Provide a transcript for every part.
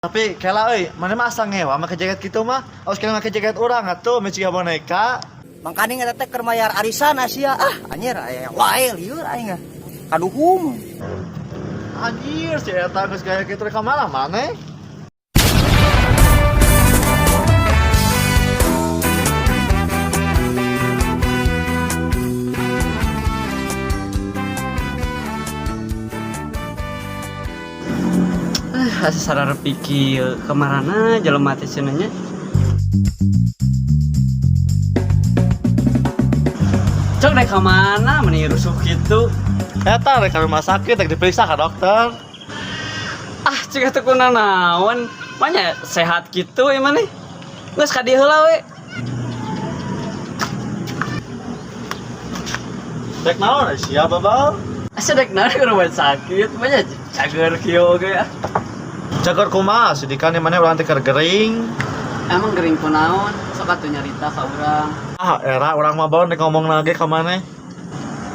Tapi kela euy, mana mah asa ngewa make jaket kitu mah. Aos kena make jaket urang atuh meciga boneka. Mangkani eta teh keur mayar arisan Asia. Anjir aya wae lieur aing. Kaduhung. Anjir, si eta geus gaya kitu ka mana maneh? Asa sadar pikir kemarana jelema teh cenanya. Cok dek ka mana meni rusuh kitu? Eta rek ka rumah sakit rek diperiksa ka dokter. Ah, cik atuh kunaon? Manya sehat kitu ieu mah nih. Geus ka dieu heula we. Dek naon sia babal? Asa dek naon ke rumah sakit? Manya cager kieu ge ya. Jagar kumaha sidikan mana urang teh keur gering. Emang gering kunaon? Sok atuh nyarita ka urang. Ah, era urang mah baon ngomong lagi ka maneh.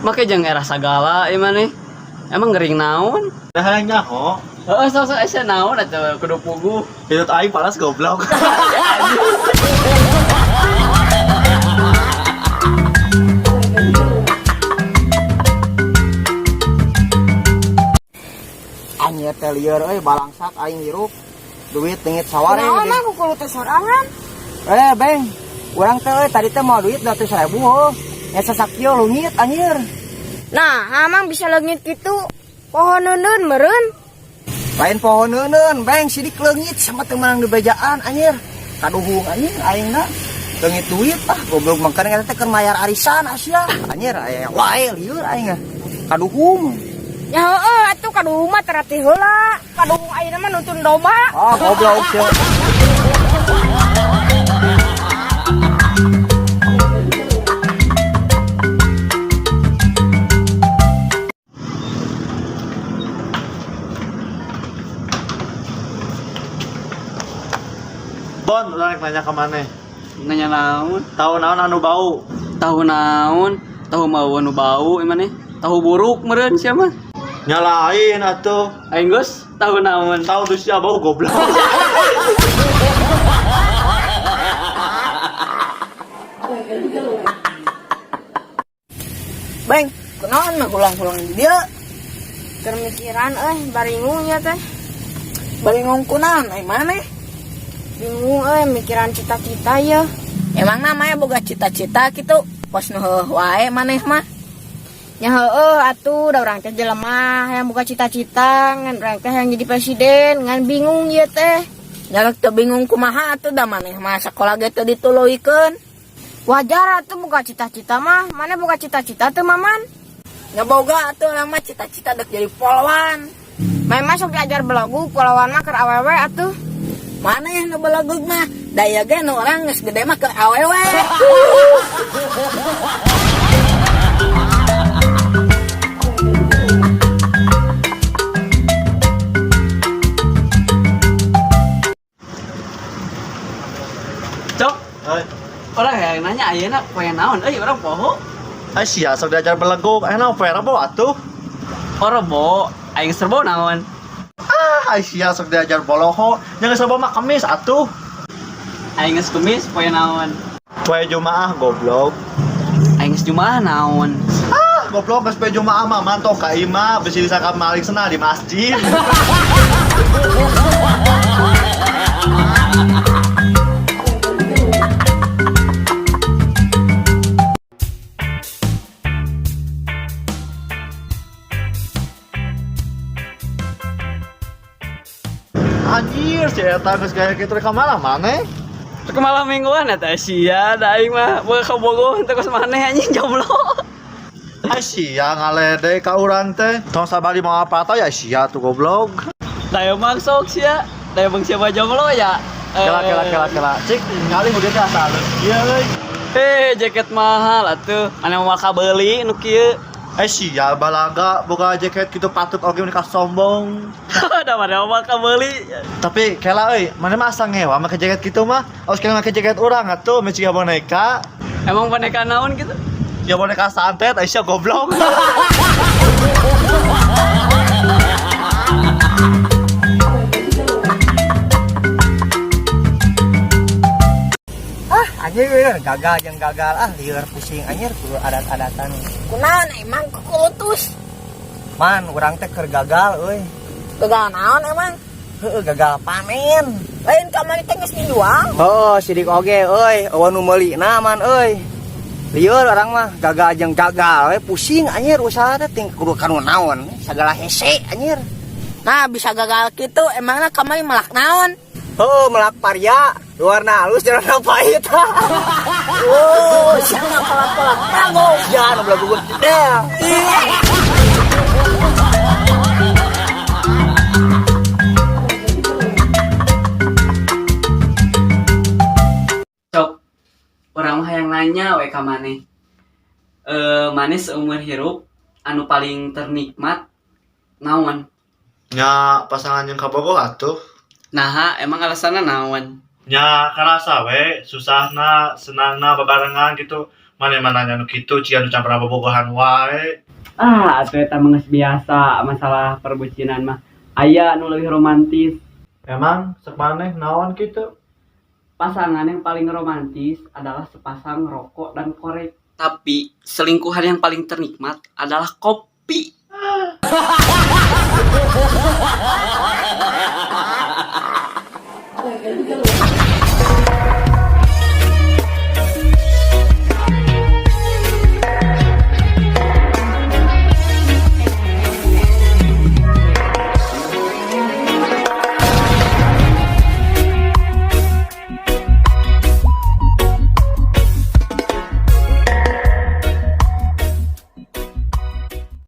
Make jeung era sagala ieu mah nih. Emang gering naon? Dah hayang nyaho. Heeh, sok asa naon atuh kudu puguh. Hidup aing panas goblok. Anjir teh lieur euy balangsak aing hirup. Duit tingit saware. Naon mah kukulut teh sorangan? Beng. Urang teh euy tadi teh mau duit 200.000 heuh. Nya sasakio leungit anjir. Nah, amang bisa leungit kitu. Pohon neundeun meureun. Lain pohon neuneun, beng sidik leungit sama teu menang di bejaan anjir. Kaduhung anjing aingna. Leungit duit goblok mangkana eta teh keur mayar arisan Asia. Anjir aya wae lieur aing. Kaduhung. Ya heueuh atuh kaduhung mah terati heula. Kaduhung ayeuna mah nuntun domba. Goblok sih. Bon, urang rek nanya ka maneh. Nanya naon? Tahu naon anu bau? Tahu naon? Tahu mau anu bau ieu mah nih. Tahu buruk meureun sia mah. Nyalain atuh. Aing geus tahu naon? Tahu tuh sia bau goblok. Beng, kunaon mah ulang-ulang di dieu? Keur mikiran baringung nya teh. Baringung kunaon ai maneh? Bingung mikiran cita-cita ya. Emang namanya boga cita-cita gitu. Pos nu heueuh wae maneh mah. Ya heueuh atuh da urang teh jelema hayang boga cita-cita ngan urang teh hayang jadi presiden ngan bingung ieu teh. Jaluk teu bingung kumaha atuh da maneh mah sakola ge teu dituluykeun. Wajar atuh boga cita-cita mah. Mana boga cita-cita teu Maman? Nya boga atuh urang mah cita-cita dek jadi polwan. Main masuk diajar belagu polwan mah keur awewe atuh. Mana yang nu belegug mah? Daya ge nu urang geus gede mah keur awewe. Cok, Hei, orang yang nanya ayeuna poe naon? Urang poho. ai sia sok diajar belegug, aya opera bau atuh. Ora bo, aing serbo naon? Ai sia sok diajar boloho, jangan serba mah kemis atuh. Aing geus kumis poe naon? Poe Jumaah goblok. Aing geus jumaah naon? Goblok geus poe Jumaah mah mantok ka imah bisi disangka maling cenah di masjid. Anjir, si eta geus gaya kitu rek ka mana maneh? Ke malam mingguan eta sia da aing mah beuh ka Bogor teu kos maneh anjing jomblo. Ai sia ngalede ka urang teh. Tong sabari mau apa tah ya sia tuh goblok. Daya maksok sia, daya bang siapa jomblo ya. Kela. Cik, ngali udah teh asa alus. Ieu euy. Jaket mahal atuh. Anu mau ka beuli nu kieu. Ai sia balaga boga jaket kitu patut oge mun ka sombong. Da mana mau ka beuli. Tapi kela euy, mana mah asa ngewa make jaket kitu mah. Aos kena make jaket urang atuh meciga boneka. Emang boneka naon gitu? Ya boneka santet, ai sia goblok. anjir gagal jeung gagal lieur pusing anjir kudu adat-adatan. Kunaon emang kukulutus? Man urang teh keur gagal euy. Gagal naon emang? Heueuh gagal panen. Lain kamari teh geus dijual. Oh, sidik oge euy, eueuh nu meulina man euy. Lieur orang mah gagal jeung gagal we pusing anjir usaha teh ting kudu kanu naon sagala hese anjir. Nah, bisa gagal gitu emangna kamari melak naon? Heueuh melak paria, luarna halus jarana pahit. Oh, siapa pelak-pelak rago? Ya, nu belagu gede. Cok, orang mah yang nanya we ka maneh. Maneh seumur hirup anu paling ternikmat naon? Nya pasangan yang kabogoh atuh. Nah, emang alasanna naon? Nya karasa we susahna senangna babarengan gitu. Mana nya nu kitu ciga nu campur bobogohan wae. Atuh eta mah geus biasa masalah perbucinan mah. Aya anu leuwih romantis. Emang sok maneh naon kitu? Pasangan yang paling romantis adalah sepasang rokok dan korek. Tapi selingkuhan yang paling ternikmat adalah kopi.